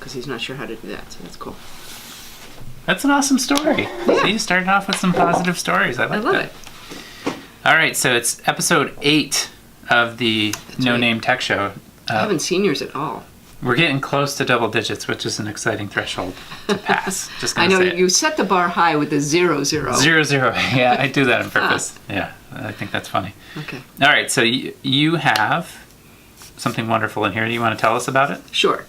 because he's not sure how to do that. So that's cool. That's an awesome story. Yeah. So you started off with some positive stories. I love it. All right, so it's episode 8 of the No right. Name Tech Show. I haven't seen yours at all. We're getting close to double digits, which is an exciting threshold to pass. Just gonna I know say it. you set the bar high with the 00. 00. Yeah, I do that on purpose. Yeah, I think that's funny. Okay. All right, so you have something wonderful in here. Do you want to tell us about it? Sure.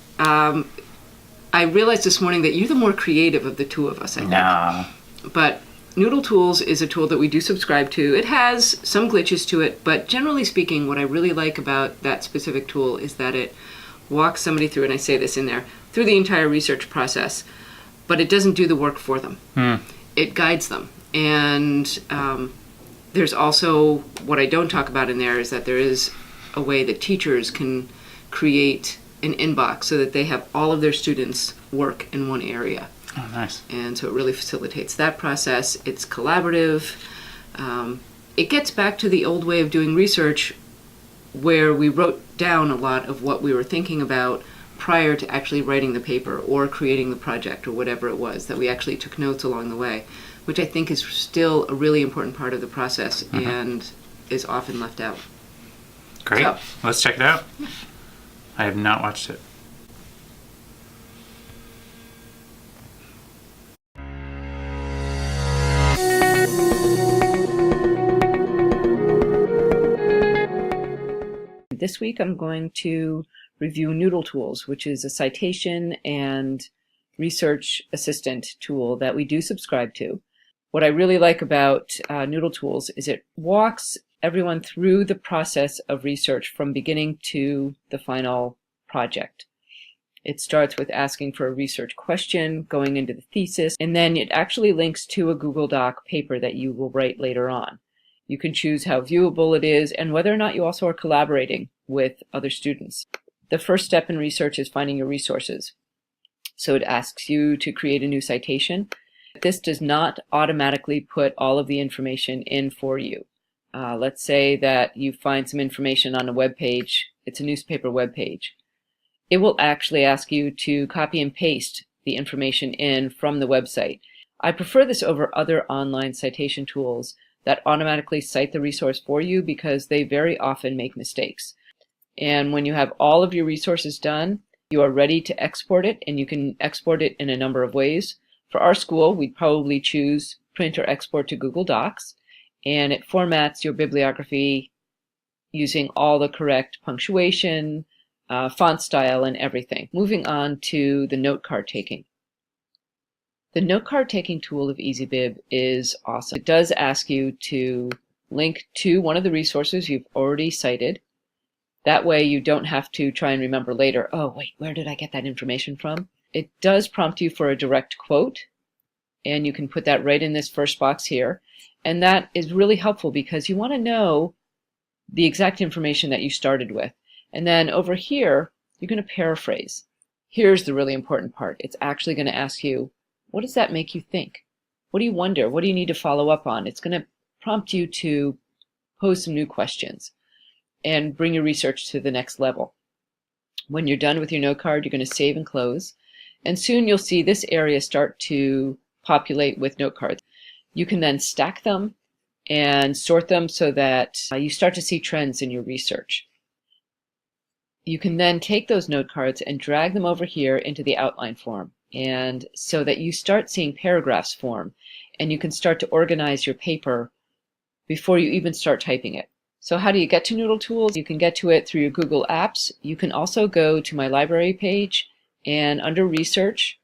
I realized this morning that you're the more creative of the two of us, I think. No. But Noodle Tools is a tool that we do subscribe to. It has some glitches to it, but generally speaking, what I really like about that specific tool is that it walks somebody through, and I say this in there, through the entire research process, but it doesn't do the work for them. It guides them. And there's also, what I don't talk about in there is that there is a way that teachers can create an inbox so that they have all of their students' work in one area. Oh, nice. And so it really facilitates that process. It's collaborative. It gets back to the old way of doing research where we wrote down a lot of what we were thinking about prior to actually writing the paper or creating the project or whatever it was, that we actually took notes along the way, which I think is still a really important part of the process and is often left out. Great. So, let's check it out. I have not watched it. this week I'm going to review Noodle Tools, which is a citation and research assistant tool that we do subscribe to. What I really like about Noodle Tools is it walks everyone through the process of research from beginning to the final project. It starts with asking for a research question, going into the thesis, and then it actually links to a Google Doc paper that you will write later on. You can choose how viewable it is and whether or not you also are collaborating with other students. The first step in research is finding your resources. So it asks you to create a new citation. This does not automatically put all of the information in for you. Let's say that you find some information on a web page. It's a newspaper web page. It will actually ask you to copy and paste the information in from the website. I prefer this over other online citation tools that automatically cite the resource for you because they very often make mistakes. And when you have all of your resources done, you are ready to export it, and you can export it in a number of ways. For our school, we'd probably choose print or export to Google Docs, and it formats your bibliography using all the correct punctuation, font style, and everything. Moving on to the note card taking. The note card taking tool of EasyBib is awesome. It does ask you to link to one of the resources you've already cited. That way you don't have to try and remember later, oh wait, where did I get that information from? It does prompt you for a direct quote, and you can put that right in this first box here. And that is really helpful because you want to know the exact information that you started with. And then over here, you're going to paraphrase. Here's the really important part. It's actually going to ask you, what does that make you think? What do you wonder? What do you need to follow up on? It's going to prompt you to pose some new questions and bring your research to the next level. When you're done with your note card, you're going to save and close. And soon you'll see this area start to populate with note cards. You can then stack them and sort them so that you start to see trends in your research. You can then take those note cards and drag them over here into the outline form, and so that you start seeing paragraphs form, and you can start to organize your paper before you even start typing it. So how do you get to Noodle Tools? You can get to it through your Google Apps. You can also go to my library page, and under Research,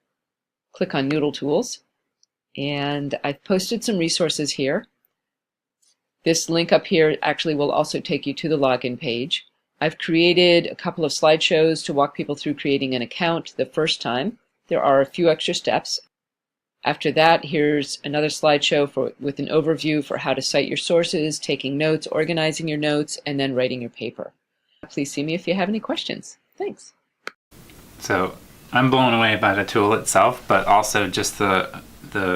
click on Noodle Tools. And I've posted some resources here. This link up here actually will also take you to the login page. I've created a couple of slideshows to walk people through creating an account the first time. There are a few extra steps. After that, here's another slideshow with an overview for how to cite your sources, taking notes, organizing your notes, and then writing your paper. Please see me if you have any questions. Thanks. So I'm blown away by the tool itself, but also just the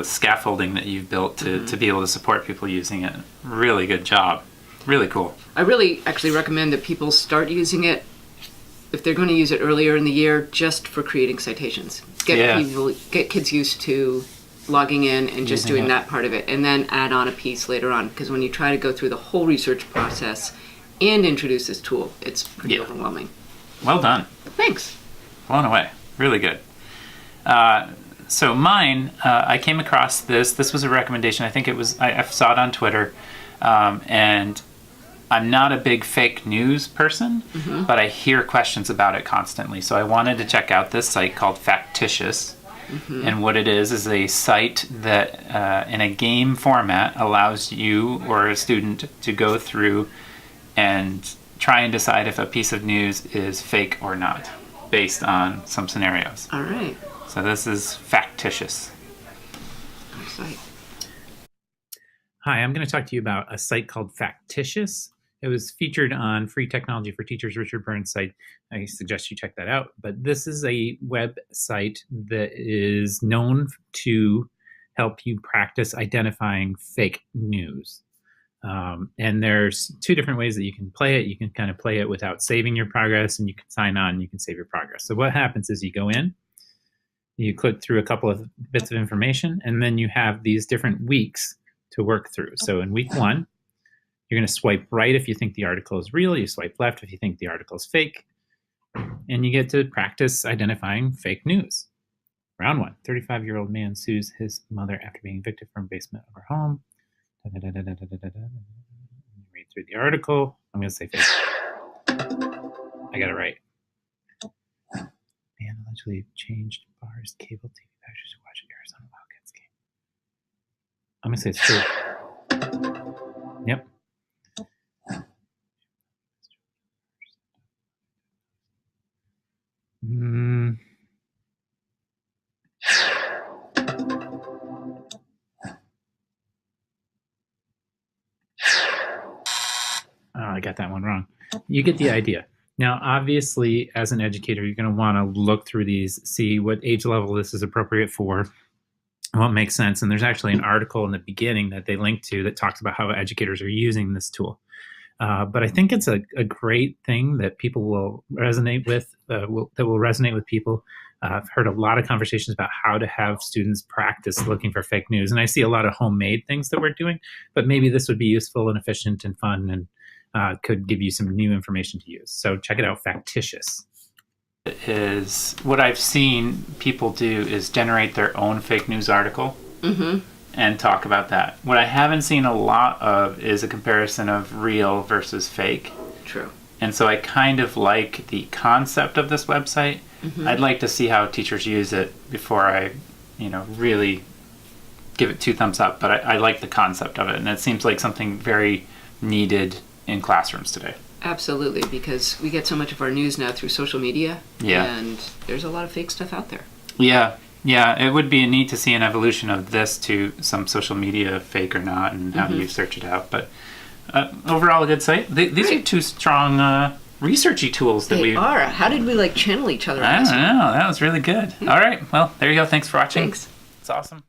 scaffolding that you've built to be able to support people using it. Really good job. Really cool. I really actually recommend that people start using it if they're going to use it earlier in the year, just for creating citations. Get kids used to logging in and just doing that part of it, and then add on a piece later on. Because when you try to go through the whole research process and introduce this tool, it's pretty overwhelming. Well done. Thanks. Blown away. Really good. So mine, I came across this. This was a recommendation. I think it was, I saw it on Twitter. And I'm not a big fake news person, but I hear questions about it constantly. So I wanted to check out this site called Facticious. And what it is a site that in a game format allows you or a student to go through and try and decide if a piece of news is fake or not, based on some scenarios. All right. So this is Facticious. Hi, I'm going to talk to you about a site called Facticious. It was featured on Free Technology for Teachers, Richard Burns' site. I suggest you check that out. But this is a website that is known to help you practice identifying fake news. And there's two different ways that you can play it. You can kind of play it without saving your progress, and you can sign on and you can save your progress. So what happens is you go in, you click through a couple of bits of information, and then you have these different weeks to work through. So in week 1, you're going to swipe right if you think the article is real. You swipe left if you think the article is fake. And you get to practice identifying fake news. Round 1, 35-year-old man sues his mother after being evicted from basement of her home. Read through the article. I'm going to say fake. I got it right. Man allegedly changed bars, cable TV package to watch Arizona Wildcats game. I'm going to say it's true. Yep. Oh, I got that one wrong. You get the idea. Now, obviously, as an educator, you're going to want to look through these, see what age level this is appropriate for, and what makes sense. And there's actually an article in the beginning that they link to that talks about how educators are using this tool. But I think it's a great thing that people will resonate with, that will resonate with people. I've heard a lot of conversations about how to have students practice looking for fake news. And I see a lot of homemade things that we're doing, but maybe this would be useful and efficient and fun and could give you some new information to use. So check it out, Facticious. Is what I've seen people do is generate their own fake news article and talk about that. What I haven't seen a lot of is a comparison of real versus fake. True. And so I kind of like the concept of this website. I'd like to see how teachers use it before I, really give it 2 thumbs up. But I like the concept of it, and it seems like something very needed in classrooms today. Absolutely, because we get so much of our news now through social media, and there's a lot of fake stuff out there. Yeah, it would be neat to see an evolution of this to some social media, fake or not, and how do you search it out. But overall, a good site. These are 2 strong researchy tools that They are. How did we channel each other? I don't know. That was really good. All right. Well, there you go. Thanks for watching. Thanks. It's awesome.